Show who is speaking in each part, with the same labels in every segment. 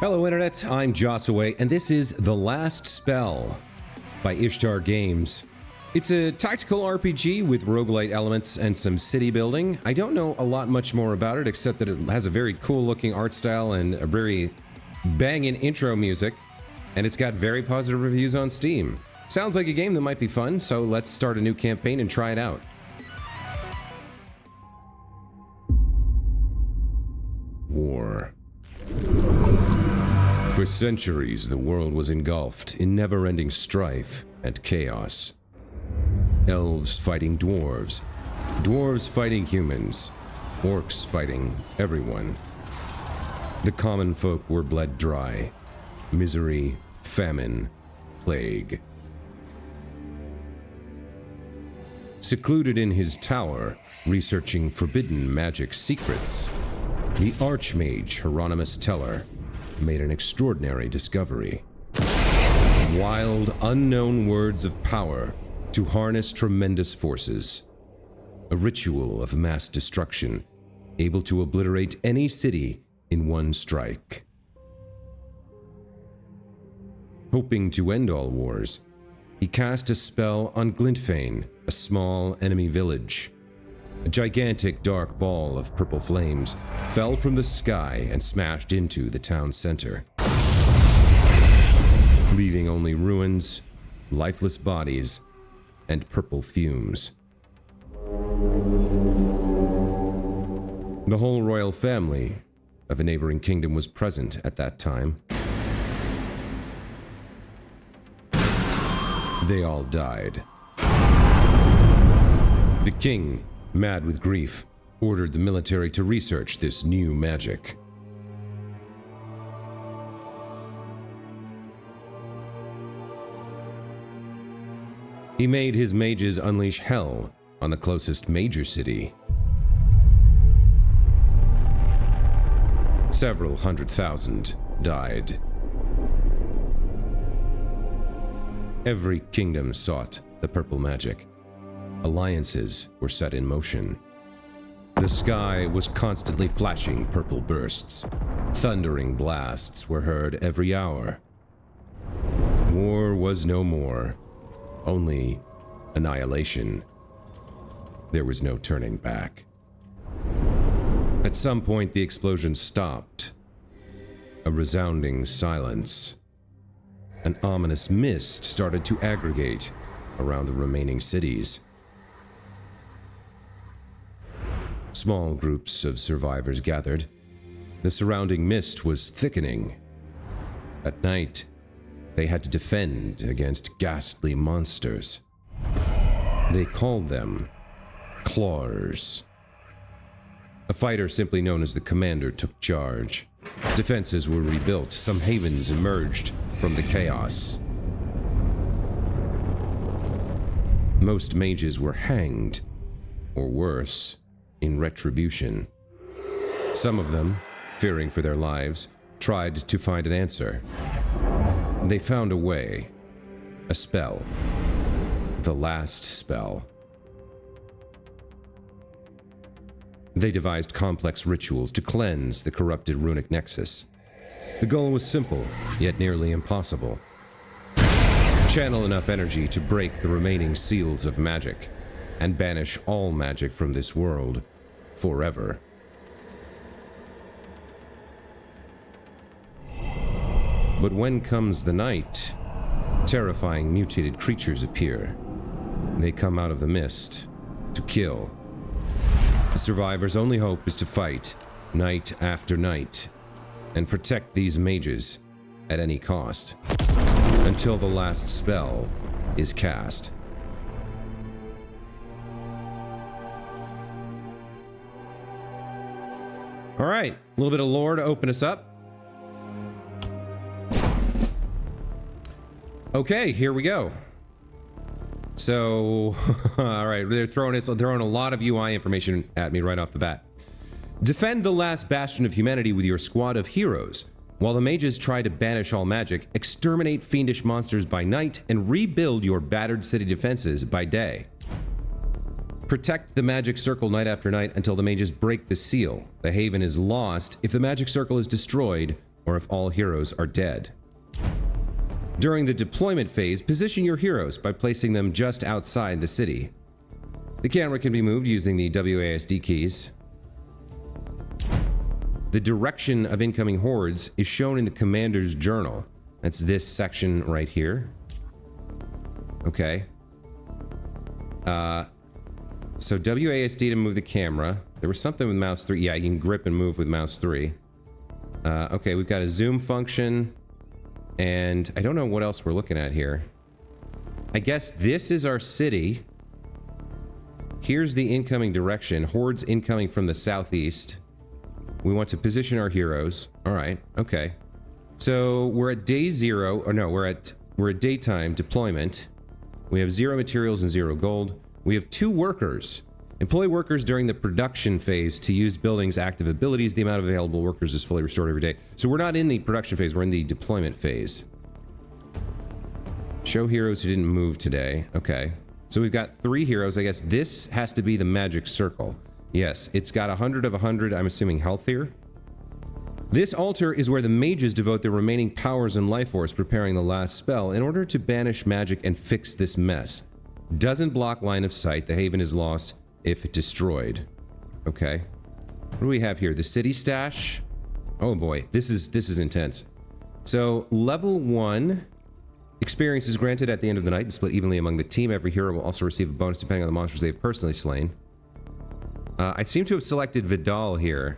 Speaker 1: Hello Internet, I'm Josaway, and this is The Last Spell by Ishtar Games. It's a tactical RPG with roguelite elements and some city building. I don't know a lot much more about it, except that it has a very cool looking art style and a very banging intro music, and it's got very positive reviews on Steam. Sounds like a game that might be fun, so let's start a new campaign and try it out. War. For centuries, the world was engulfed in never-ending strife and chaos. Elves fighting dwarves, dwarves fighting humans, orcs fighting everyone. The common folk were bled dry. Misery, famine, plague. Secluded in his tower, researching forbidden magic secrets, the Archmage Hieronymus Teller made an extraordinary discovery. Wild, unknown words of power to harness tremendous forces. A ritual of mass destruction, able to obliterate any city in one strike. Hoping to end all wars, he cast a spell on Glintfane, a small enemy village. A gigantic dark ball of purple flames fell from the sky and smashed into the town center, leaving only ruins, lifeless bodies, and purple fumes. The whole royal family of a neighboring kingdom was present at that time. They all died. The king, mad with grief, ordered the military to research this new magic. He made his mages unleash hell on the closest major city. Several 100,000 died. Every kingdom sought the purple magic. Alliances were set in motion. The sky was constantly flashing purple bursts. Thundering blasts were heard every hour. War was no more, only annihilation. There was no turning back. At some point, the explosion stopped. A resounding silence. An ominous mist started to aggregate around the remaining cities. Small groups of survivors gathered. The surrounding mist was thickening. At night, they had to defend against ghastly monsters. They called them Claws. A fighter simply known as the Commander took charge. Defenses were rebuilt. Some havens emerged from the chaos. Most mages were hanged, or worse, in retribution. Some of them, fearing for their lives, tried to find an answer. They found a way. A spell. The last spell. They devised complex rituals to cleanse the corrupted runic nexus. The goal was simple, yet nearly impossible. Channel enough energy to break the remaining seals of magic, and banish all magic from this world forever. But when comes the night, terrifying mutated creatures appear. They come out of the mist to kill. The survivors' only hope is to fight night after night and protect these mages at any cost until the last spell is cast. All right, a little bit of lore to open us up. Okay, here we go. So, all right, they're throwing a lot of UI information at me right off the bat. Defend the last bastion of humanity with your squad of heroes. While the mages try to banish all magic, exterminate fiendish monsters by night, and rebuild your battered city defenses by day. Protect the magic circle night after night until the mages break the seal. The haven is lost if the magic circle is destroyed or if all heroes are dead. During the deployment phase, position your heroes by placing them just outside the city. The camera can be moved using the WASD keys. The direction of incoming hordes is shown in the commander's journal. That's this section right here. Okay. So WASD to move the camera. There was something with mouse 3. Yeah, you can grip and move with mouse 3. Okay, we've got a zoom function. And I don't know what else we're looking at here. I guess this is our city. Here's the incoming direction. Hordes incoming from the southeast. We want to position our heroes. All right, okay. So we're at day 0, or no, we're at daytime deployment. We have 0 materials and 0 gold. We have 2 workers. Employ workers during the production phase to use buildings' active abilities. The amount of available workers is fully restored every day. So we're not in the production phase, we're in the deployment phase. Show heroes who didn't move today. Okay. So we've got 3 heroes. I guess this has to be the magic circle. Yes, it's got 100 of 100, I'm assuming health here. This altar is where the mages devote their remaining powers and life force preparing the last spell in order to banish magic and fix this mess. Doesn't block line of sight. The haven is lost if destroyed. Okay. What do we have here? The city stash. Oh boy, this is intense. So level 1 experience is granted at the end of the night and split evenly among the team. Every hero will also receive a bonus depending on the monsters they've personally slain. I seem to have selected Vidal here.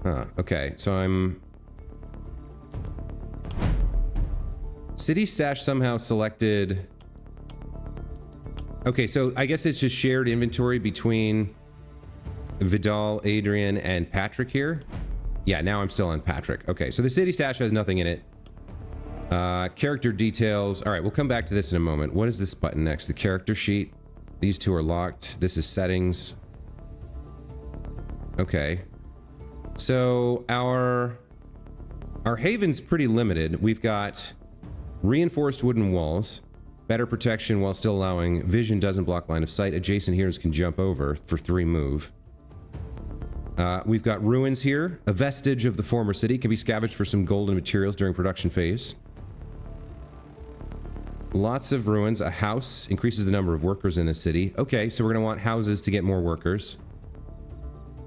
Speaker 1: Huh, okay, so I'm... City stash somehow selected... Okay, so I guess it's just shared inventory between Vidal, Adrian, and Patrick here. Yeah, now I'm still on Patrick. Okay, so the city stash has nothing in it. Character details. All right, we'll come back to this in a moment. What is this button next? The character sheet. These 2 are locked. This is settings. Okay. So our haven's pretty limited. We've got reinforced wooden walls, better protection while still allowing vision doesn't block line of sight. Adjacent heroes can jump over for 3 move. We've got ruins here. A vestige of the former city can be scavenged for some golden materials during production phase. Lots of ruins. A house increases the number of workers in the city. Okay, so we're going to want houses to get more workers.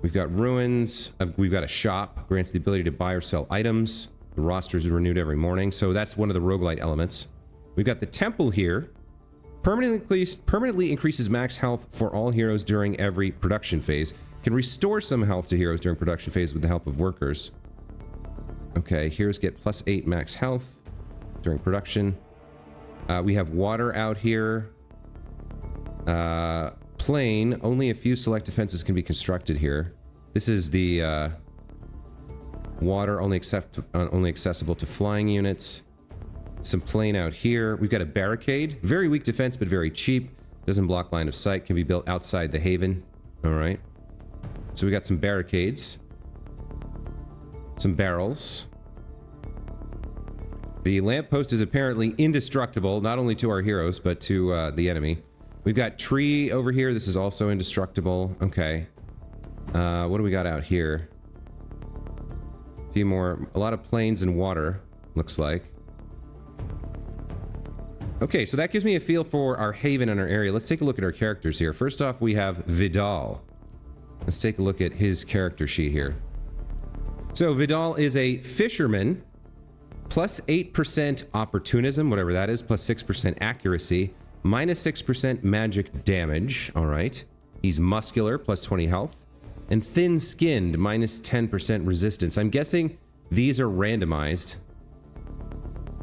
Speaker 1: We've got ruins. We've got a shop. Grants the ability to buy or sell items. The roster is renewed every morning. So that's one of the roguelite elements. We've got the temple here. Permanently increases max health for all heroes during every production phase. Can restore some health to heroes during production phase with the help of workers. Okay, heroes get +8 max health during production. We have water out here. Plain. Only a few select defenses can be constructed here. This is the water only accessible to flying units. Some plain out here. We've got a barricade. Very weak defense, but very cheap. Doesn't block line of sight. Can be built outside the haven. All right. So we got some barricades. Some barrels. The lamppost is apparently indestructible, not only to our heroes, but to the enemy. We've got tree over here. This is also indestructible. Okay. What do we got out here? A few more. A lot of plains and water, looks like. Okay, so that gives me a feel for our haven and our area. Let's take a look at our characters here. First off, we have Vidal. Let's take a look at his character sheet here. So Vidal is a fisherman. +8% opportunism, whatever that is, +6% accuracy, -6% magic damage. All right. He's muscular, +20 health, and thin-skinned, -10% resistance. I'm guessing these are randomized.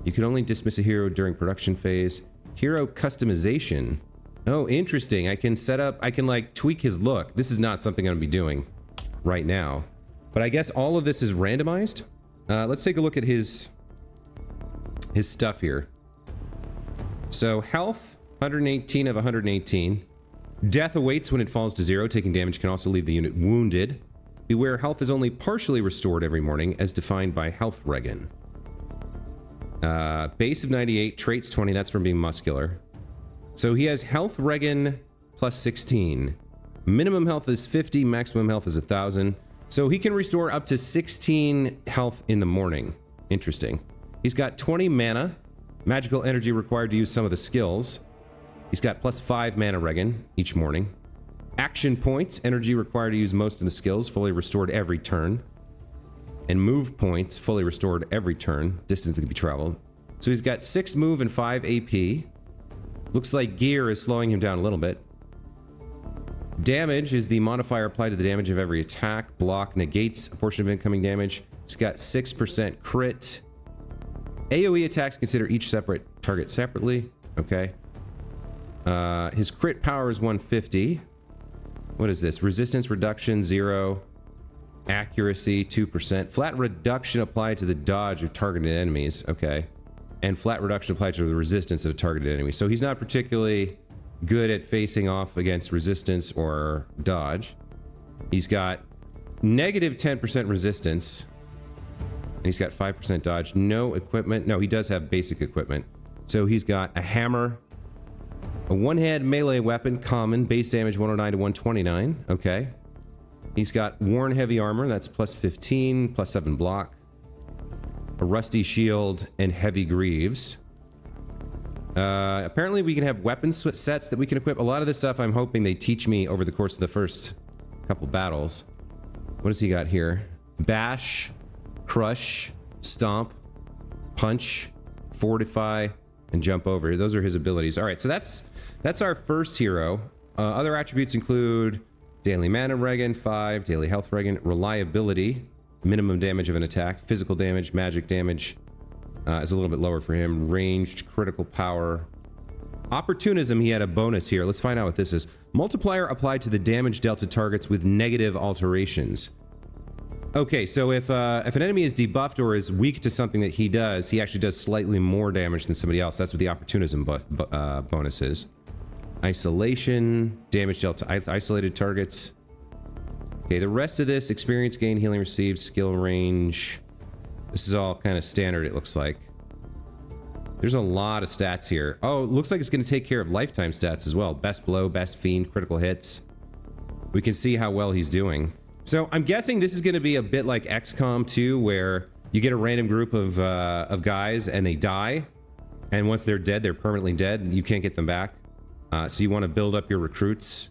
Speaker 1: You can only dismiss a hero during production phase. Hero customization. Oh, interesting. I can set up, I can like tweak his look. This is not something I'm gonna be doing right now, but I guess all of this is randomized. Let's take a look at his stuff here. So health, 118 of 118. Death awaits when it falls to 0. Taking damage can also leave the unit wounded. Beware, health is only partially restored every morning, as defined by health regen. Base of 98, traits 20, that's from being muscular. So he has health regen +16. Minimum health is 50, maximum health is 1,000. So he can restore up to 16 health in the morning. Interesting. He's got 20 mana, magical energy required to use some of the skills. He's got +5 mana regen each morning. Action points, energy required to use most of the skills, fully restored every turn. And move points, fully restored every turn. Distance that can be traveled. So he's got 6 move and 5 AP. Looks like gear is slowing him down a little bit. Damage is the modifier applied to the damage of every attack. Block negates a portion of incoming damage. It's got 6% crit. AoE attacks consider each separate target separately. Okay. His crit power is 150. What is this? Resistance reduction 0. Accuracy 2%. Flat reduction applied to the dodge of targeted enemies. Okay. And flat reduction applied to the resistance of targeted enemies. So he's not particularly good at facing off against resistance or dodge. He's got negative 10% resistance. And he's got 5% dodge. No equipment. No, he does have basic equipment. So he's got a hammer, a one-hand melee weapon, common, base damage 109 to 129. Okay. He's got worn heavy armor. That's +15, +7 block. A rusty shield and heavy greaves. Apparently we can have weapon sets that we can equip. A lot of this stuff I'm hoping they teach me over the course of the first couple battles. What does he got here? Bash, crush, stomp, punch, fortify, and jump over. Those are his abilities. All right, so that's our first hero. Other attributes include daily mana regen 5, daily health regen, reliability, minimum damage of an attack, physical damage, magic damage is a little bit lower for him, ranged, critical power. Opportunism, he had a bonus here. Let's find out what this is. Multiplier applied to the damage dealt to targets with negative alterations. Okay, so if an enemy is debuffed or is weak to something that he does, he actually does slightly more damage than somebody else. That's what the opportunism bonus is. Isolation, damage dealt to isolated targets. Okay, the rest of this, experience gain, healing received, skill range. This is all kind of standard, it looks like. There's a lot of stats here. Oh, it looks like it's going to take care of lifetime stats as well. Best blow, best fiend, critical hits. We can see how well he's doing. So I'm guessing this is going to be a bit like XCOM 2, where you get a random group of guys and they die. And once they're dead, they're permanently dead. And you can't get them back. So you want to build up your recruits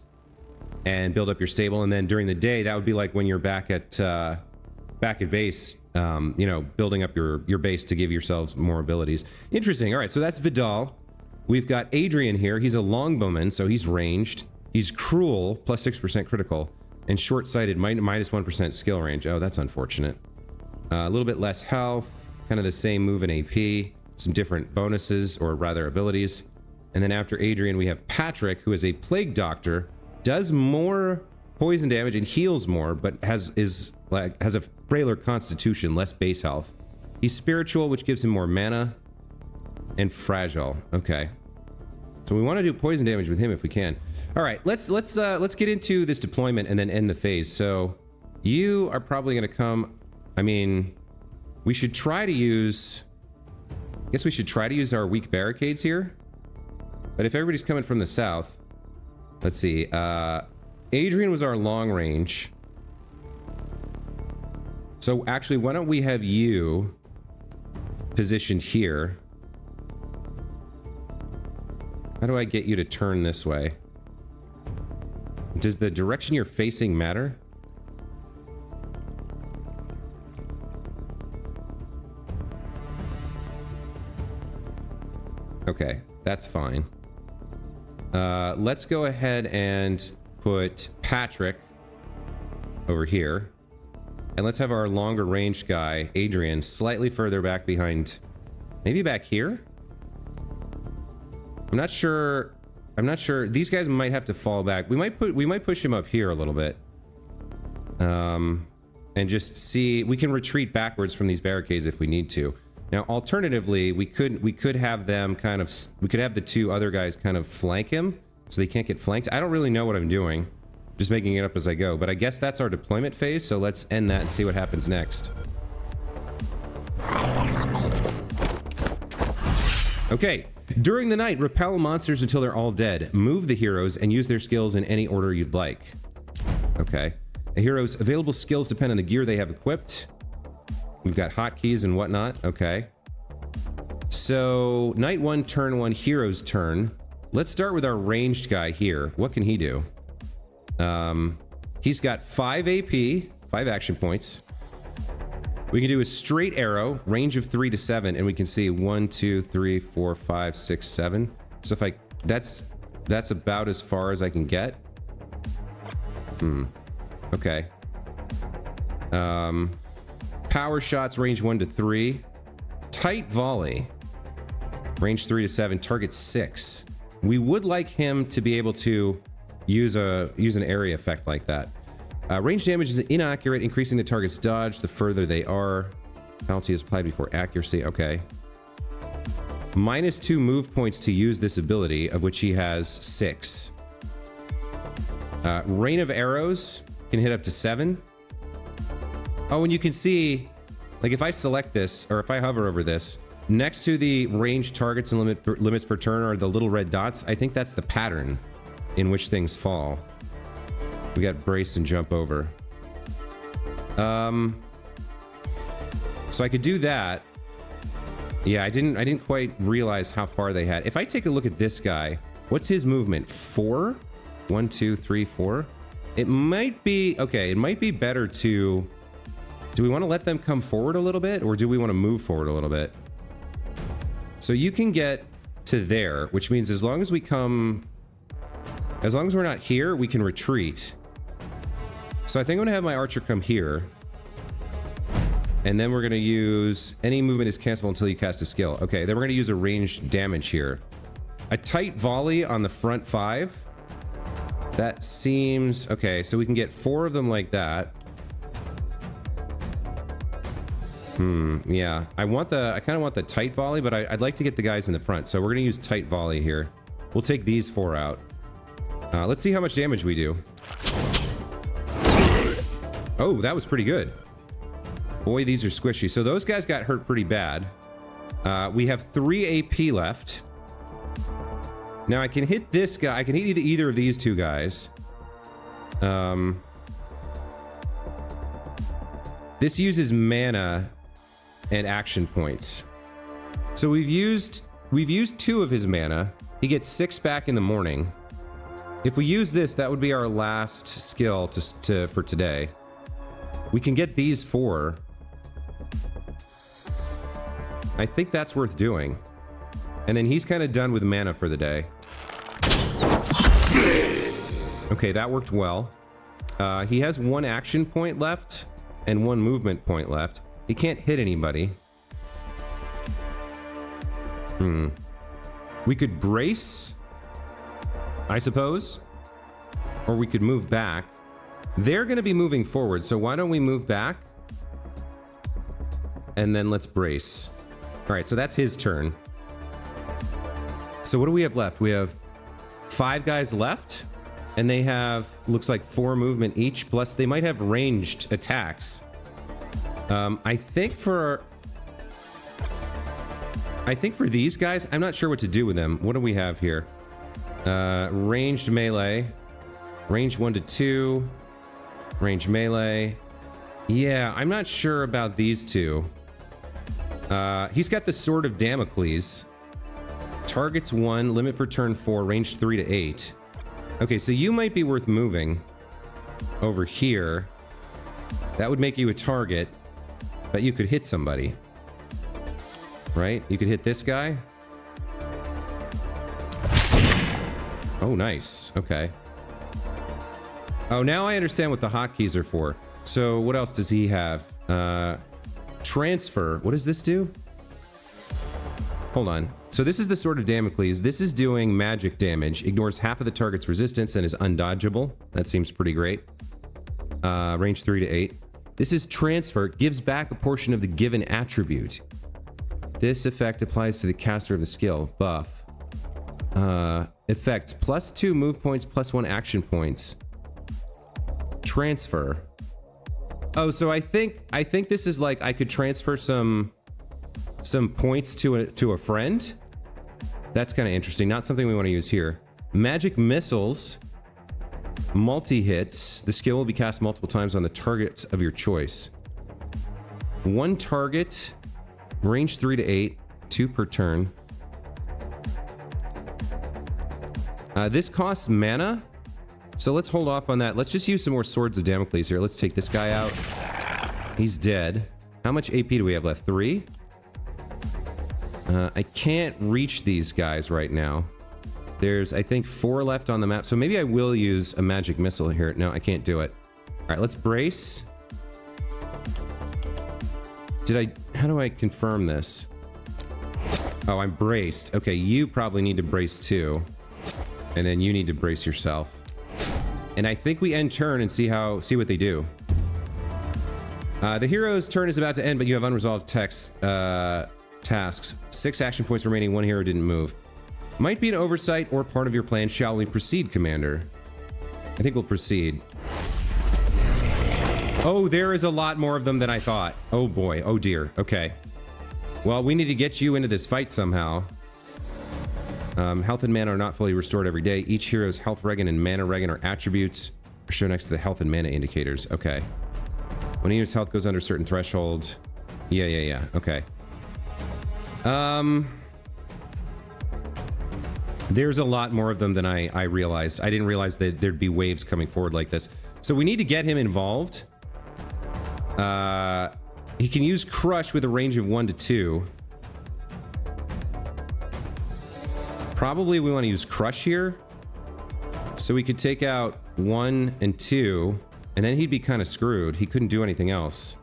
Speaker 1: and build up your stable. And then during the day, that would be like when you're back at base, you know, building up your base to give yourselves more abilities. Interesting. All right, so that's Vidal. We've got Adrian here. He's a longbowman, so he's ranged. He's cruel, +6% critical, and short-sighted, -1% skill range. Oh, that's unfortunate. A little bit less health, kind of the same move in AP, some different bonuses, or rather abilities. And then after Adrian, we have Patrick, who is a plague doctor, does more poison damage and heals more, but has a frailer constitution, less base health. He's spiritual, which gives him more mana, and fragile. Okay, so we want to do poison damage with him if we can. All right, let's get into this deployment and then end the phase. So you are probably going to come. I mean, we should try to use. I guess we should try to use our weak barricades here. But if everybody's coming from the south, let's see. Adrian was our long range. So actually, why don't we have you positioned here? How do I get you to turn this way? Does the direction you're facing matter? Okay, that's fine. Let's go ahead and put Patrick over here. And let's have our longer range guy, Adrian, slightly further back behind. Maybe back here? I'm not sure. These guys might have to fall back. We might push him up here a little bit. And just see, we can retreat backwards from these barricades if we need to. Now, alternatively, we could have them kind of, we could have the two other guys kind of flank him so they can't get flanked. I don't really know what I'm doing. Just making it up as I go, but I guess that's our deployment phase, so let's end that and see what happens next. Okay, during the night, repel monsters until they're all dead. Move the heroes and use their skills in any order you'd like. Okay, A hero's available skills depend on the gear they have equipped. We've got hotkeys and whatnot. Okay. So, night 1, turn 1, hero's turn. Let's start with our ranged guy here. What can he do? He's got 5 AP, 5 action points. We can do a straight arrow, range of 3 to 7, and we can see 1, 2, 3, 4, 5, 6, 7. So if I... That's about as far as I can get. Okay. Power shots, range 1 to 3. Tight volley, range 3 to 7, target 6. We would like him to be able to use an area effect like that. Range damage is inaccurate, increasing the target's dodge the further they are. Penalty is applied before accuracy. Okay. -2 move points to use this ability, of which he has 6. Rain of arrows can hit up to 7. Oh, and you can see, like if I select this, or if I hover over this, next to the ranged targets and limits per turn are the little red dots. I think that's the pattern in which things fall. We got brace and jump over. So I could do that. Yeah, I didn't quite realize how far they had. If I take a look at this guy, what's his movement? 4? 1, 2, 3, 4. It might be okay. It might be better to. Do we want to let them come forward a little bit, or do we want to move forward a little bit? So you can get to there, which means as long as we come, as long as we're not here, we can retreat. So I think I'm gonna have my archer come here, and then we're gonna use any movement is cancelable until you cast a skill. Okay, then we're gonna use a ranged damage here. A tight volley on the front 5. That seems okay. So we can get 4 of them like that. Yeah. I kind of want the tight volley, but I'd like to get the guys in the front. So we're gonna use tight volley here. We'll take these 4 out. Let's see how much damage we do. Oh, that was pretty good. Boy, these are squishy. So those guys got hurt pretty bad. We have 3 AP left. Now I can hit this guy. I can hit either of these 2 guys. This uses mana and action points. So we've used 2 of his mana. He gets 6 back in the morning. If we use this, that would be our last skill for today. We can get these 4. I think that's worth doing. And then he's kind of done with mana for the day. Okay, that worked well. He has 1 action point left and 1 movement point left. He can't hit anybody. We could brace, I suppose. Or we could move back. They're going to be moving forward, so why don't we move back? And then let's brace. All right, so that's his turn. So what do we have left? We have 5 guys left, and they have, looks like 4 movement each, plus they might have ranged attacks. I think for these guys, I'm not sure what to do with them. What do we have here? Ranged melee, range 1 to 2, range melee. Yeah, I'm not sure about these 2. He's got the Sword of Damocles. Targets 1, limit per turn 4, range 3 to 8. Okay, so you might be worth moving over here. That would make you a target, but you could hit somebody. Right? You could hit this guy. Oh, nice. Okay. Oh, now I understand what the hotkeys are for. So what else does he have? Transfer. What does this do? Hold on. So this is the Sword of Damocles. This is doing magic damage. Ignores half of the target's resistance and is undodgeable. That seems pretty great. Range 3 to 8. This is transfer. Gives back a portion of the given attribute. This effect applies to the caster of the skill. Buff. Effects. +2 move points, +1 action points. Transfer. Oh, so I think this is like I could transfer some points to a friend. That's kind of interesting. Not something we want to use here. Magic missiles. Multi-hits. The skill will be cast multiple times on the target of your choice. One target, range 3 to 8, 2 per turn. This costs mana, so let's hold off on that. Let's just use some more Swords of Damocles here. Let's take this guy out. He's dead. How much AP do we have left? 3? I can't reach these guys right now. There's, I think, 4 left on the map, so maybe I will use a magic missile here. No, I can't do it. All right, let's brace. How do I confirm this? Oh, I'm braced. Okay, you probably need to brace too. And then you need to brace yourself. And I think we end turn and see what they do. The hero's turn is about to end, but you have unresolved tasks. 6 action points remaining, 1 hero didn't move. Might be an oversight or part of your plan. Shall we proceed, Commander? I think we'll proceed. Oh, there is a lot more of them than I thought. Oh boy, oh dear, okay. Well, we need to get you into this fight somehow. Health and mana are not fully restored every day. Each hero's health regen and mana regen are attributes shown next to the health and mana indicators. Okay. When a unit's health goes under a certain threshold. Yeah. Okay. There's a lot more of them than I realized. I didn't realize that there'd be waves coming forward like this. So we need to get him involved. He can use Crush with a range of 1 to 2. Probably we want to use Crush here. So we could take out 1 and 2, and then he'd be kind of screwed. He couldn't do anything else.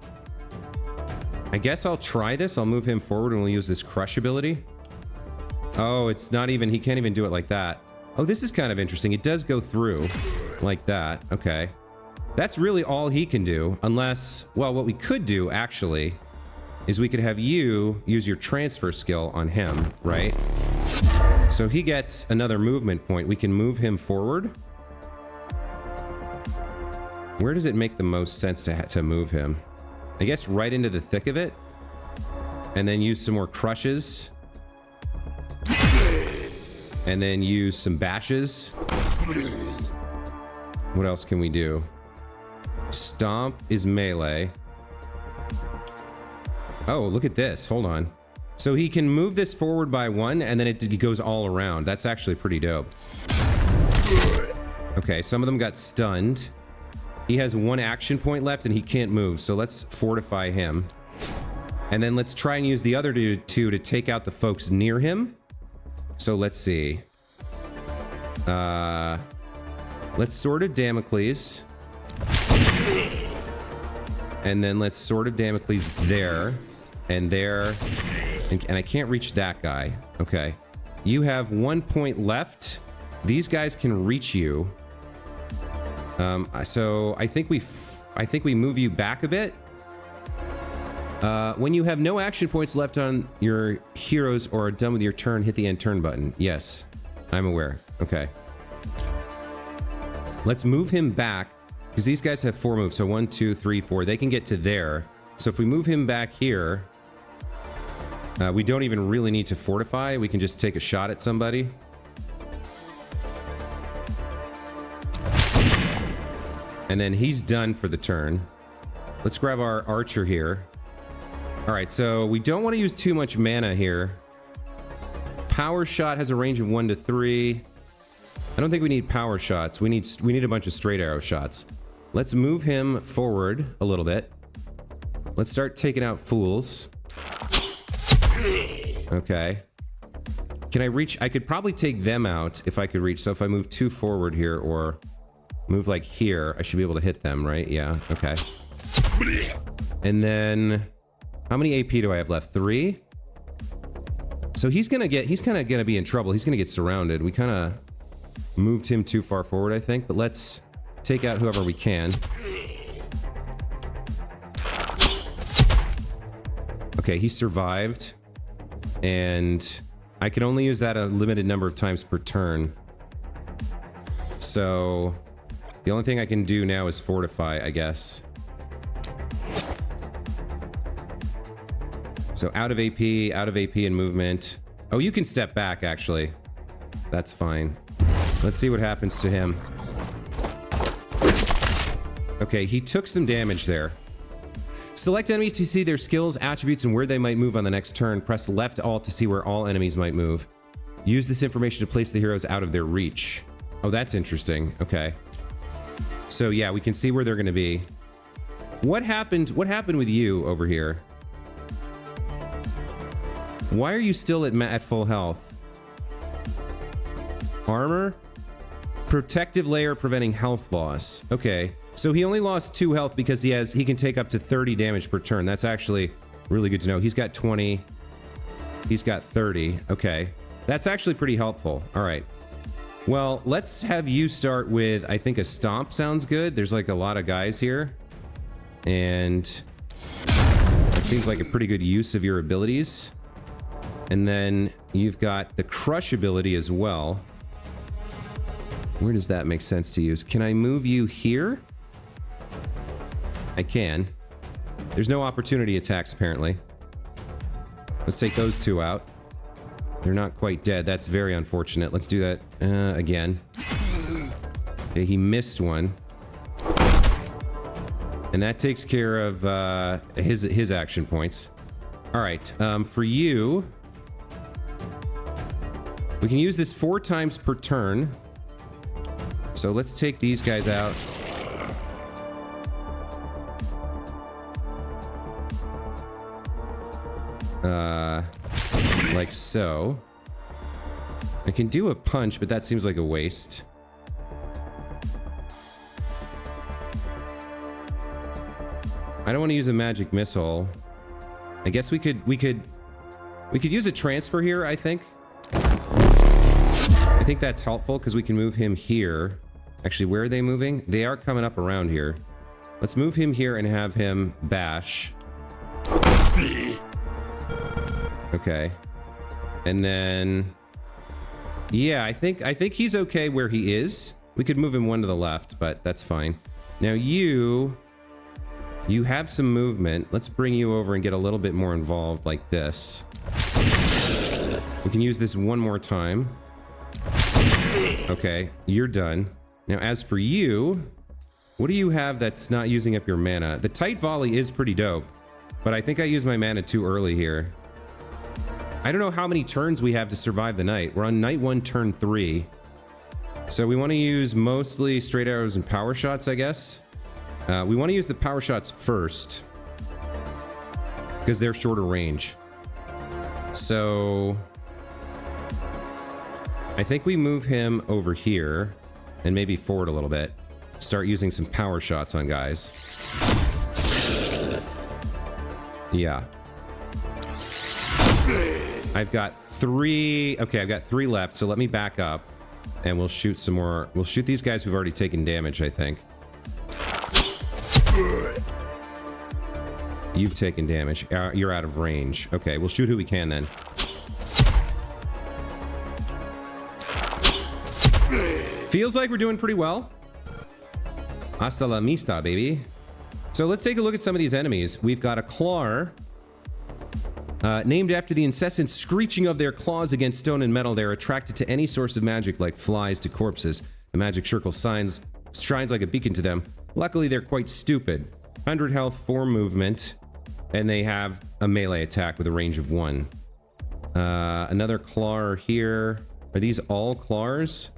Speaker 1: I guess I'll try this. I'll move him forward and we'll use this Crush ability. Oh, it's not even, he can't even do it like that. Oh, this is kind of interesting. It does go through like that. Okay. That's really all he can do, unless, well, what we could do actually is we could have you use your transfer skill on him, right? So he gets another movement point. We can move him forward. Where does it make the most sense to move him? I guess right into the thick of it. And then use some more crushes. And then use some bashes. What else can we do? Stomp is melee. Oh, look at this. Hold on. So he can move this forward by 1, and then it goes all around. That's actually pretty dope. Okay, some of them got stunned. He has 1 action point left, and he can't move, so let's fortify him. And then let's try and use the other two to take out the folks near him. So let's see. Let's Sword of Damocles. And then let's Sword of Damocles there. And there. And I can't reach that guy. Okay. You have 1 point left. These guys can reach you. So I think we move you back a bit. When you have no action points left on your heroes or are done with your turn, hit the end turn button. Yes, I'm aware. Okay. Let's move him back because these guys have 4 moves. So 1, 2, 3, 4. They can get to there. So if we move him back here, we don't even really need to fortify. We can just take a shot at somebody. And then he's done for the turn. Let's grab our archer here. All right, so we don't want to use too much mana here. Power shot has a range of 1 to 3. I don't think we need power shots. We need a bunch of straight arrow shots. Let's move him forward a little bit. Let's start taking out fools. Okay. Can I reach? I could probably take them out if I could reach. So if I move 2 forward here or move like here, I should be able to hit them, right? Yeah, okay. And then how many AP do I have left? 3? So he's kind of gonna be in trouble. He's gonna get surrounded. We kind of moved him too far forward, I think, but let's take out whoever we can. Okay, he survived. And I can only use that a limited number of times per turn. So the only thing I can do now is fortify, I guess. So out of AP and movement. Oh, you can step back, actually. That's fine. Let's see what happens to him. Okay, he took some damage there. Select enemies to see their skills, attributes, and where they might move on the next turn. Press left alt to see where all enemies might move. Use this information to place the heroes out of their reach. Oh, that's interesting. Okay. So yeah, we can see where they're going to be. What happened with you over here? Why are you still at full health? Armor? Protective layer preventing health loss. Okay. So he only lost 2 health because he can take up to 30 damage per turn. That's actually really good to know. He's got 20. He's got 30. Okay. That's actually pretty helpful. All right. Well, let's have you start with, I think a stomp sounds good. There's like a lot of guys here. And it seems like a pretty good use of your abilities. And then you've got the crush ability as well. Where does that make sense to use? Can I move you here? I can. There's no opportunity attacks, apparently. Let's take those 2 out. They're not quite dead. That's very unfortunate. Let's do that again. Okay, he missed one. And that takes care of his action points. All right, for you... we can use this 4 times per turn. So let's take these guys out. Like so. I can do a punch, but that seems like a waste. I don't want to use a magic missile. I guess we could use a transfer here, I think. I think that's helpful because we can move him here. Actually, where are they moving? They are coming up around here. Let's move him here and have him bash. Okay. And then... yeah, I think he's okay where he is. We could move him 1 to the left, but that's fine. Now you have some movement. Let's bring you over and get a little bit more involved like this. We can use this 1 more time. Okay, you're done. Now as for you, what do you have that's not using up your mana? The tight volley is pretty dope, but I think I used my mana too early here. I don't know how many turns we have to survive the night. We're on night 1, turn 3. So we want to use mostly straight arrows and power shots, I guess. We want to use the power shots first, because they're shorter range. So I think we move him over here and maybe forward a little bit. Start using some power shots on guys. Yeah. I've got 3. Okay, I've got 3 left, so let me back up and we'll shoot some more. We'll shoot these guys who've already taken damage, I think. You've taken damage. You're out of range. Okay, we'll shoot who we can then. Feels like we're doing pretty well. Hasta la vista, baby. So let's take a look at some of these enemies. We've got a Claw. Named after the incessant screeching of their claws against stone and metal, they're attracted to any source of magic like flies to corpses. The magic circle shines like a beacon to them. Luckily, they're quite stupid. 100 health, 4 movement, and they have a melee attack with a range of 1. Another Claw here. Are these all Claws?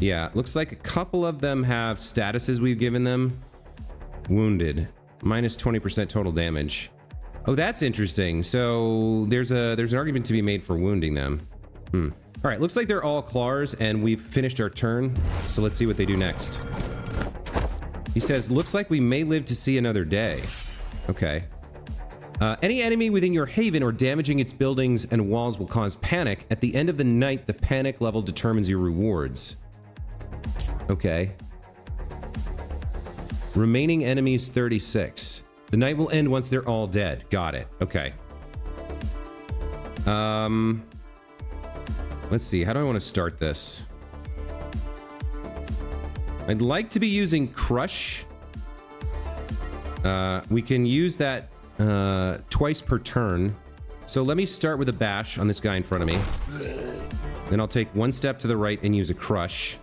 Speaker 1: Yeah, looks like a couple of them have statuses we've given them. Wounded. Minus 20% total damage. Oh, that's interesting. So there's an argument to be made for wounding them. All right, looks like they're all Claws, and we've finished our turn. So let's see what they do next. He says, looks like we may live to see another day. Okay. Any enemy within your haven or damaging its buildings and walls will cause panic. At the end of the night, the panic level determines your rewards. Okay. Remaining enemies 36. The night will end once they're all dead. Got it. Okay. Let's see. How do I want to start this? I'd like to be using Crush. We can use that twice per turn. So let me start with a bash on this guy in front of me. Then I'll take 1 step to the right and use a Crush.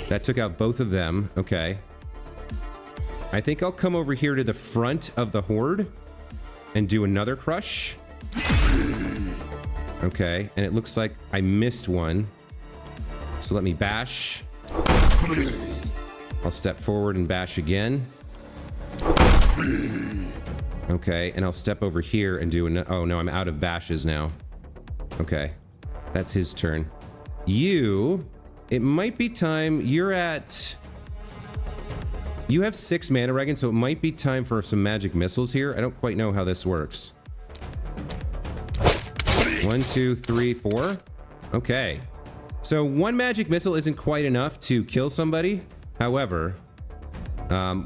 Speaker 1: That took out both of them. Okay. I think I'll come over here to the front of the horde and do another crush. Okay, and it looks like I missed one. So let me bash. I'll step forward and bash again. Okay, and I'll step over here and do oh no, I'm out of bashes now. Okay, that's his turn. You, it might be time, you have 6 mana, Regan, so it might be time for some magic missiles here. I don't quite know how this works. 1, 2, 3, 4. Okay. So 1 magic missile isn't quite enough to kill somebody. However,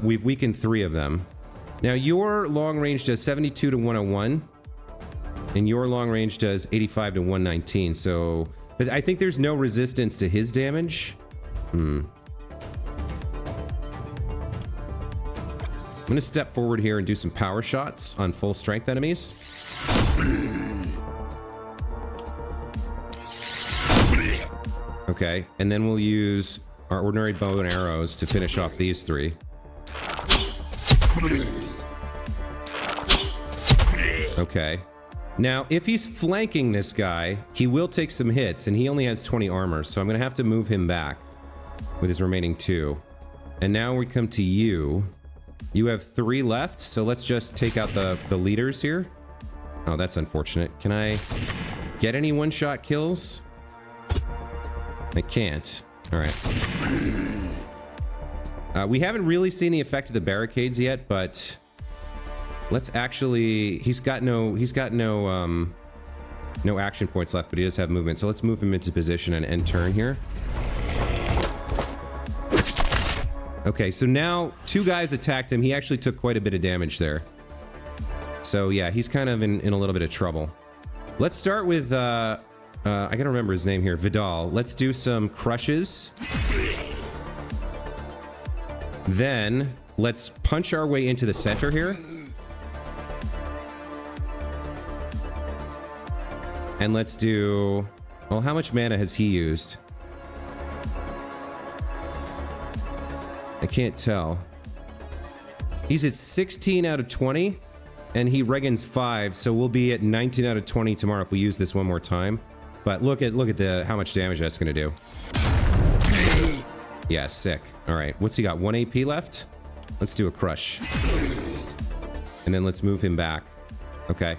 Speaker 1: we've weakened 3 of them. Now your long range does 72 to 101. And your long range does 85 to 119. So, but I think there's no resistance to his damage. I'm gonna step forward here and do some power shots on full strength enemies. Okay, and then we'll use our ordinary bow and arrows to finish off these 3. Okay. Now, if he's flanking this guy, he will take some hits, and he only has 20 armor, so I'm gonna have to move him back with his remaining 2. And now we come to you. You have 3 left, so let's just take out the leaders here. Oh, that's unfortunate. Can I get any one-shot kills? I can't. All right. We haven't really seen the effect of the barricades yet, but let's actually. He's got no action points left, but he does have movement. So let's move him into position and end turn here. Okay, so now 2 guys attacked him. He actually took quite a bit of damage there. So yeah, he's kind of in a little bit of trouble. Let's start with, I gotta remember his name here, Vidal. Let's do some crushes. Then, let's punch our way into the center here. And let's do, well, how much mana has he used? I can't tell. He's at 16 out of 20, and he Regan's 5, so we'll be at 19 out of 20 tomorrow if we use this one more time. But look at how much damage that's gonna do. Yeah, sick. All right, what's he got? 1 AP left? Let's do a crush. And then let's move him back. Okay.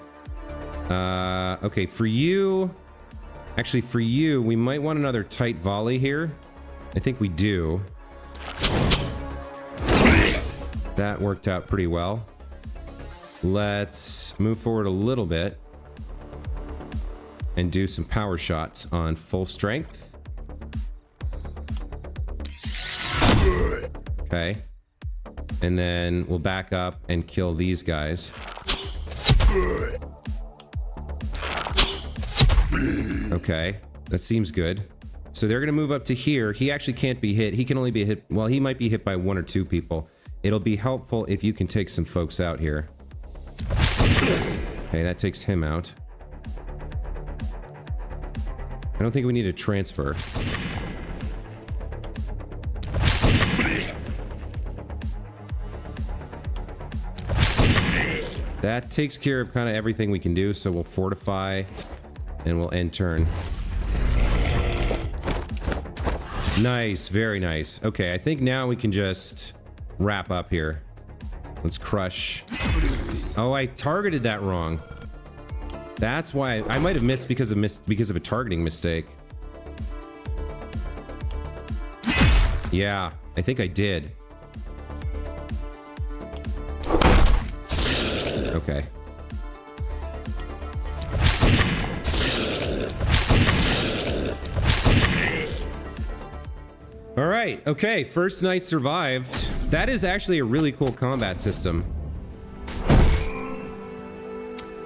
Speaker 1: Okay, for you... Actually, for you, we might want another tight volley here. I think we do. That worked out pretty well. Let's move forward a little bit and do some power shots on full strength. Okay. And then we'll back up and kill these guys. Okay, that seems good. So they're gonna move up to here. He actually can't be hit. He can only be hit, well, he might be hit by 1 or 2 people. It'll be helpful if you can take some folks out here. Okay, that takes him out. I don't think we need a transfer. That takes care of kind of everything we can do, so we'll fortify and we'll end turn. Nice, very nice. Okay, I think now we can just wrap up here. Let's crush. Oh, I targeted that wrong. That's why I might have missed because of a targeting mistake. Yeah, I think I did. Okay. All right, okay, first night survived. That is actually a really cool combat system.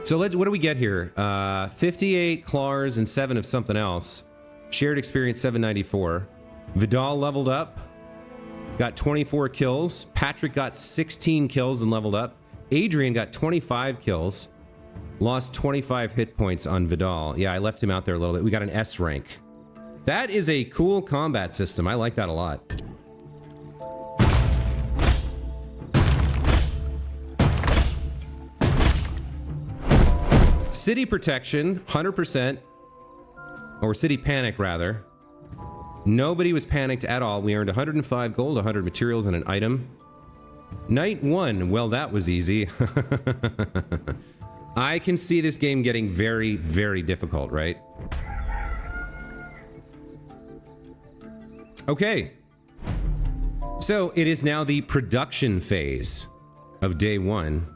Speaker 1: So what do we get here? 58 claws and 7 of something else. Shared experience 794. Vidal leveled up. Got 24 kills. Patrick got 16 kills and leveled up. Adrian got 25 kills. Lost 25 hit points on Vidal. Yeah, I left him out there a little bit. We got an S rank. That is a cool combat system. I like that a lot. City protection, 100%. Or city panic, rather. Nobody was panicked at all. We earned 105 gold, 100 materials, and an item. Night 1. Well, that was easy. I can see this game getting very, very difficult, right? Okay. So, it is now the production phase of day 1.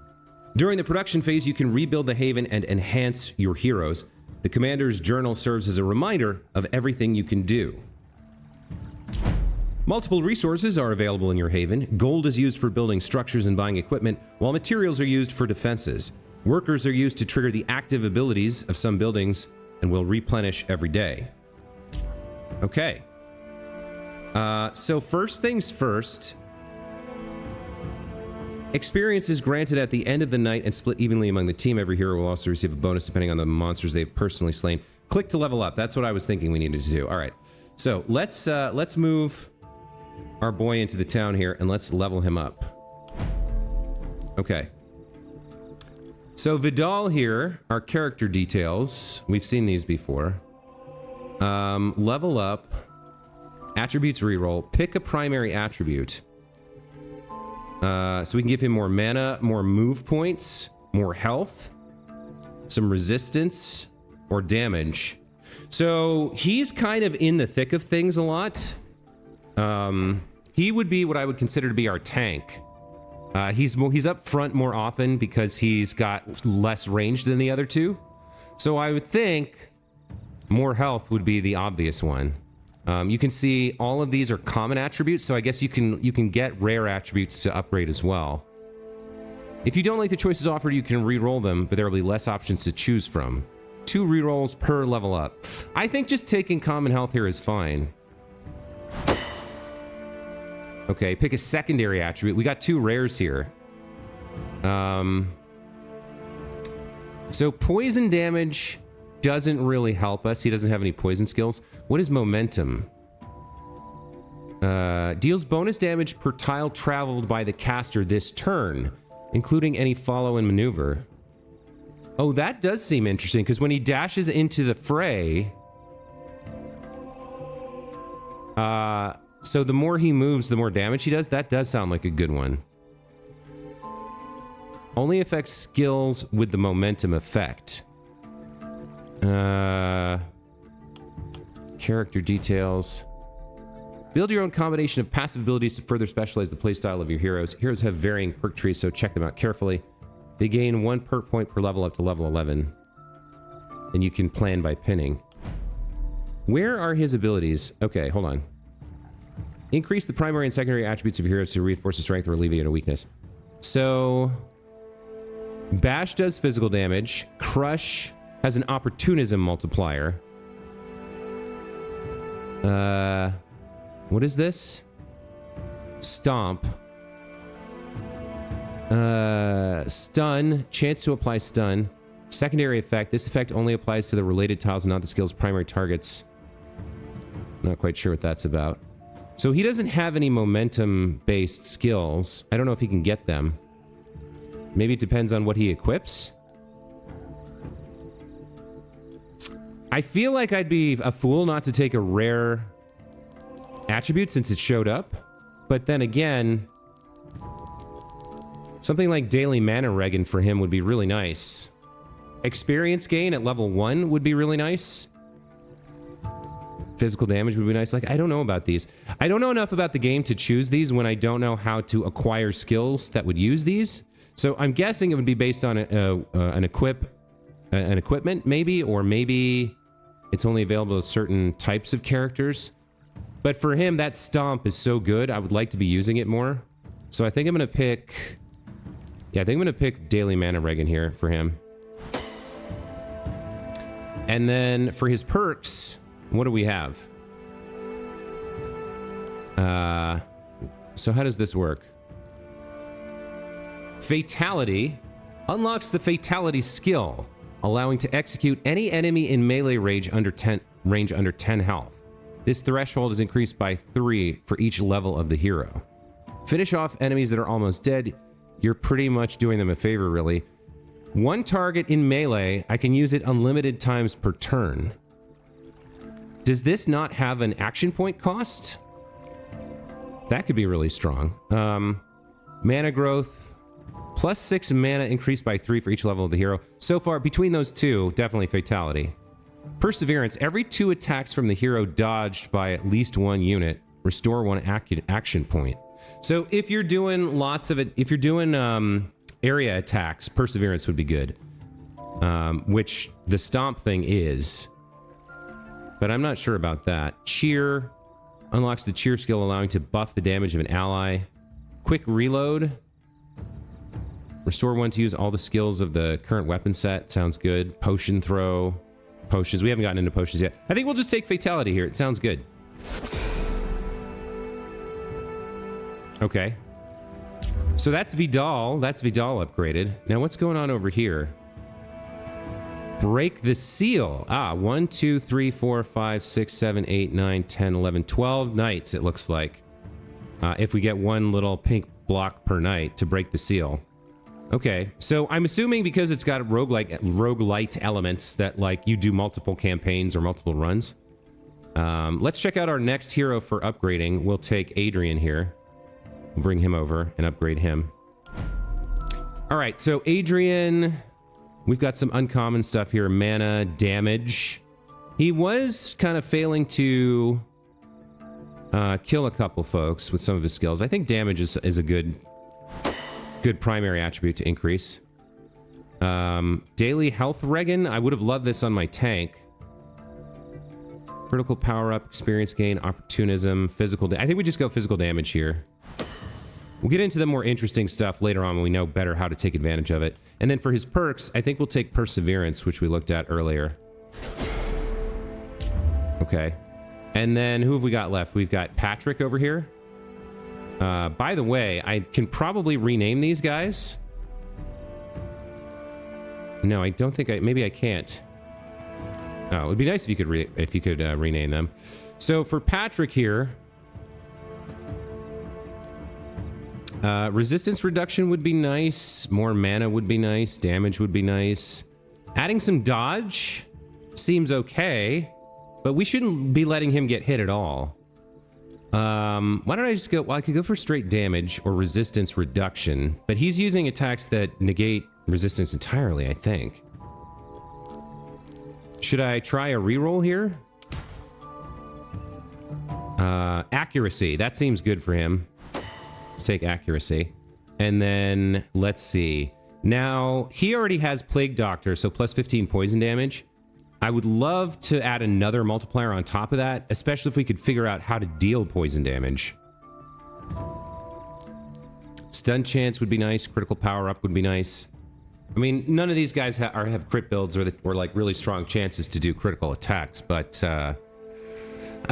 Speaker 1: During the production phase, you can rebuild the haven and enhance your heroes. The commander's journal serves as a reminder of everything you can do. Multiple resources are available in your haven. Gold is used for building structures and buying equipment, while materials are used for defenses. Workers are used to trigger the active abilities of some buildings and will replenish every day. Okay. So first things first. Experience is granted at the end of the night and split evenly among the team. Every hero will also receive a bonus depending on the monsters they've personally slain. Click to level up. That's what I was thinking we needed to do. All right. So let's move our boy into the town here and let's level him up. Okay. So Vidal here, our character details. We've seen these before. Level up. Attributes reroll. Pick a primary attribute. So we can give him more mana, more move points, more health, some resistance, or damage. So he's kind of in the thick of things a lot. He would be what I would consider to be our tank. He's up front more often because he's got less range than the other two. So I would think more health would be the obvious one. You can see all of these are common attributes, so I guess you can get rare attributes to upgrade as well. If you don't like the choices offered, you can re-roll them, but there will be less options to choose from. 2 re-rolls per level up. I think just taking common health here is fine. Okay, pick a secondary attribute. We got 2 rares here. So poison damage doesn't really help us. He doesn't have any poison skills. What is momentum? Deals bonus damage per tile traveled by the caster this turn, including any follow and maneuver. Oh, that does seem interesting, because when he dashes into the fray... so the more he moves, the more damage he does? That does sound like a good one. Only affects skills with the momentum effect. Character details. Build your own combination of passive abilities to further specialize the playstyle of your heroes. Heroes have varying perk trees, so check them out carefully. They gain 1 perk point per level up to level 11. And you can plan by pinning. Where are his abilities? Okay, hold on. Increase the primary and secondary attributes of your heroes to reinforce the strength or alleviate a weakness. So... Bash does physical damage. Crush has an opportunism multiplier. What is this? Stomp. Stun. Chance to apply stun. Secondary effect. This effect only applies to the related tiles and not the skill's primary targets. Not quite sure what that's about. So he doesn't have any momentum-based skills. I don't know if he can get them. Maybe it depends on what he equips. I feel like I'd be a fool not to take a rare attribute since it showed up. But then again, something like Daily Mana Regen for him would be really nice. Experience gain at level 1 would be really nice. Physical damage would be nice. Like, I don't know about these. I don't know enough about the game to choose these when I don't know how to acquire skills that would use these. So I'm guessing it would be based on an equipment, maybe, or maybe it's only available to certain types of characters. But for him, that stomp is so good. I would like to be using it more. So I think I'm going to pick... Yeah, I think I'm going to pick Daily Mana Regen here for him. And then for his perks, what do we have? So how does this work? Fatality unlocks the Fatality skill, allowing to execute any enemy in melee range under 10 health. This threshold is increased by 3 for each level of the hero. Finish off enemies that are almost dead. You're pretty much doing them a favor, really. One target in melee, I can use it unlimited times per turn. Does this not have an action point cost? That could be really strong. Mana growth, plus 6 mana increased by 3 for each level of the hero. So far, between those two, definitely fatality. Perseverance, every 2 attacks from the hero dodged by at least 1 unit, restore 1 action point. So if you're doing lots of it, if you're doing area attacks, Perseverance would be good. Which the Stomp thing is. But I'm not sure about that. Cheer unlocks the Cheer skill, allowing to buff the damage of an ally. Quick Reload. Restore 1 to use all the skills of the current weapon set. Sounds good. Potion Throw. Potions. We haven't gotten into potions yet. I think we'll just take Fatality here. It sounds good. Okay. So that's Vidal. That's Vidal upgraded. Now what's going on over here? Break the seal. 1, 2, 3, 4, 5, 6, 7, 8, 9, 10, 11, 12 nights, it looks like. If we get 1 little pink block per night to break the seal. Okay, so I'm assuming because it's got roguelite elements that, like, you do multiple campaigns or multiple runs. Let's check out our next hero for upgrading. We'll take Adrian here. We'll bring him over and upgrade him. All right, so Adrian, we've got some uncommon stuff here. Mana, damage. He was kind of failing to kill a couple folks with some of his skills. I think damage is a good primary attribute to increase. Daily health regen. I would have loved this on my tank. Critical power up, experience gain, opportunism, physical. I think we just go physical damage here. We'll get into the more interesting stuff later on when we know better how to take advantage of it. And then for his perks, I think we'll take Perseverance, which we looked at earlier. Okay. And then who have we got left? We've got Patrick over here. By the way, I can probably rename these guys. No, I don't think maybe I can't. Oh, it would be nice if you could rename them. So for Patrick here, resistance reduction would be nice. More mana would be nice. Damage would be nice. Adding some dodge seems okay, but we shouldn't be letting him get hit at all. Why don't I just go... Well, I could go for straight damage or resistance reduction, but he's using attacks that negate resistance entirely, I think. Should I try a reroll here? Accuracy. That seems good for him. Let's take accuracy. And then, let's see. Now, he already has Plague Doctor, so plus 15 poison damage. I would love to add another multiplier on top of that, especially if we could figure out how to deal poison damage. Stun chance would be nice. Critical power up would be nice. I mean, none of these guys have crit builds or like really strong chances to do critical attacks, but I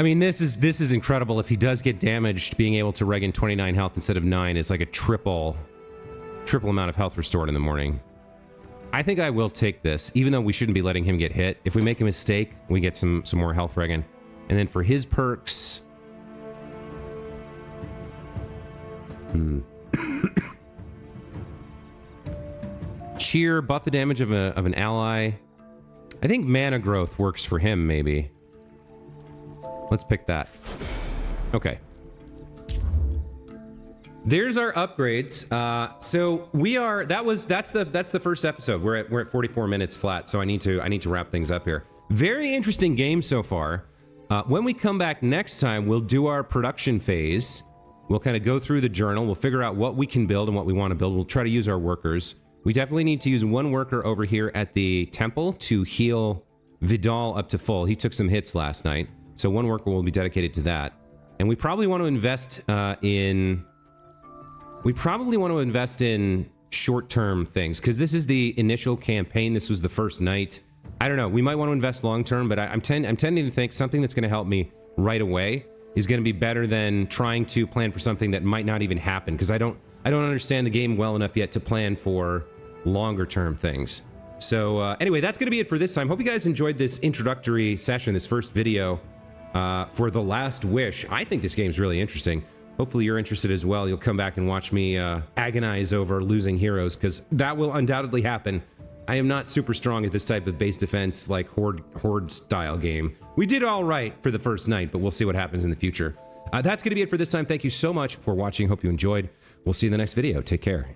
Speaker 1: mean, this is incredible. If he does get damaged, being able to regen 29 health instead of 9 is like a triple amount of health restored in the morning. I think I will take this, even though we shouldn't be letting him get hit. If we make a mistake, we get some more health regen. And then for his perks... Cheer, buff the damage of an ally. I think mana growth works for him, maybe. Let's pick that. Okay. There's our upgrades. So we are. That's the first episode. We're at 44 minutes flat. So I need to wrap things up here. Very interesting game so far. When we come back next time, we'll do our production phase. We'll kind of go through the journal. We'll figure out what we can build and what we want to build. We'll try to use our workers. We definitely need to use one worker over here at the temple to heal Vidal up to full. He took some hits last night, so one worker will be dedicated to that. And we probably want to invest in short-term things, because this is the initial campaign. This was the first night. I don't know. We might want to invest long-term, but I'm tending to think something that's going to help me right away is going to be better than trying to plan for something that might not even happen, because I don't understand the game well enough yet to plan for longer-term things. So anyway, that's going to be it for this time. Hope you guys enjoyed this introductory session, this first video. for The Last Wish. I think this game's really interesting. Hopefully you're interested as well. You'll come back and watch me agonize over losing heroes, because that will undoubtedly happen. I am not super strong at this type of base defense, like horde style game. We did all right for the first night, but we'll see what happens in the future. That's going to be it for this time. Thank you so much for watching. Hope you enjoyed. We'll see you in the next video. Take care.